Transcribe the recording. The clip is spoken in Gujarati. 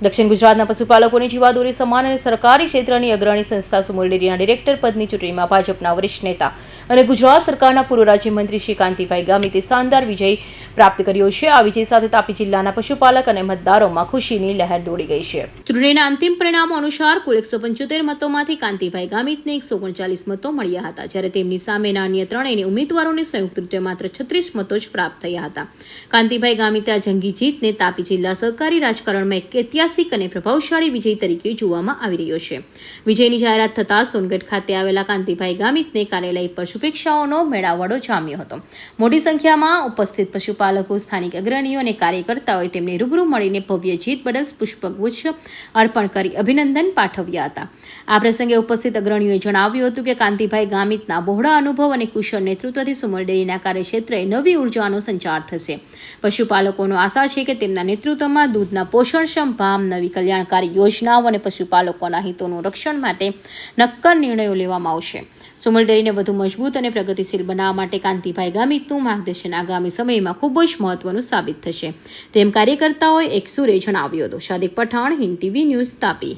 દક્ષિણ ગુજરાતના પશુપાલકોની જીવાદોરી સમાન અને સરકારી ક્ષેત્રની અગ્રણી સંસ્થા સુમુલ ડેરીના ડિરેક્ટર પદની ચૂંટણીમાં ભાજપના વરિષ્ઠ નેતા અને ગુજરાત સરકારના પૂર્વ રાજ્યમંત્રી શ્રી કાંતિભાઈ ગામિતે શાનદાર વિજય પ્રાપ્ત કર્યો છે। આ વિજય સાથે તાપી જિલ્લાના પશુપાલક અને મતદારોમાં ખુશીની લહેર દોડી ગઈ છે। ચૂંટણીના અંતિમ પરિણામો અનુસાર કુલ 175 મતોમાંથી કાંતિભાઈ ગામિતને 139 મતો મળ્યા હતા, જ્યારે તેમની સામેના અન્ય ત્રણેય ઉમેદવારોને સંયુક્ત રીતે માત્ર 36 મતો જ પ્રાપ્ત થયા હતા। કાંતિભાઈ ગામિતે આ જંગી જીતને તાપી જિલ્લા સહકારી રાજકારણમાં એક ઐતિહાસિક અને પ્રભાવશાળી વિજય તરીકે જોવામાં આવી રહ્યો છે। વિજયની જાહેરાત થતાં સોનગઢ ખાતે આવેલા કાંતિભાઈ ગામિતને કાર્યાલય પર શુભેચ્છાઓનો મેળાવડો જામ્યો હતો। મોટી સંખ્યામાં ઉપસ્થિત પશુપાલકો, સ્થાનિક અગ્રણીઓ અને કાર્યકર્તાઓએ તેમને રૂબરૂ મળીને ભવ્ય જીત બદલ પુષ્પગુચ્છ અર્પણ કરી અભિનંદન પાઠવ્યા હતા। આ પ્રસંગે ઉપસ્થિત અગ્રણીઓએ જણાવ્યું હતું કે કાંતિભાઈ ગામિતના બહોળા અનુભવ અને કુશળ નેતૃત્વથી સુમુલ ડેરીના કાર્યક્ષેત્રે નવી ઉર્જાનો સંચાર થશે। પશુપાલકોનો આશા છે કે તેમના નેતૃત્વમાં દૂધના પોષણક્ષમ ભાવ, નવી કલ્યાણકારી યોજનાઓ અને પશુપાલકોના હિતોનું રક્ષણ માટે નક્કર નિર્ણયો લેવામાં આવશે। સુમુલ ડેરીને વધુ મજબૂત અને પ્રગતિશીલ બનાવવા માટે કાંતિભાઈ ગામિતનું માર્ગદર્શન આગામી સમયમાં ખૂબ જ મહત્વનું સાબિત થશે, તેમ કાર્યકર્તાઓએ એક સુરે જણાવ્યું હતું। શાદિક પઠાણ, હિન્દ ટીવી ન્યૂઝ, તાપી।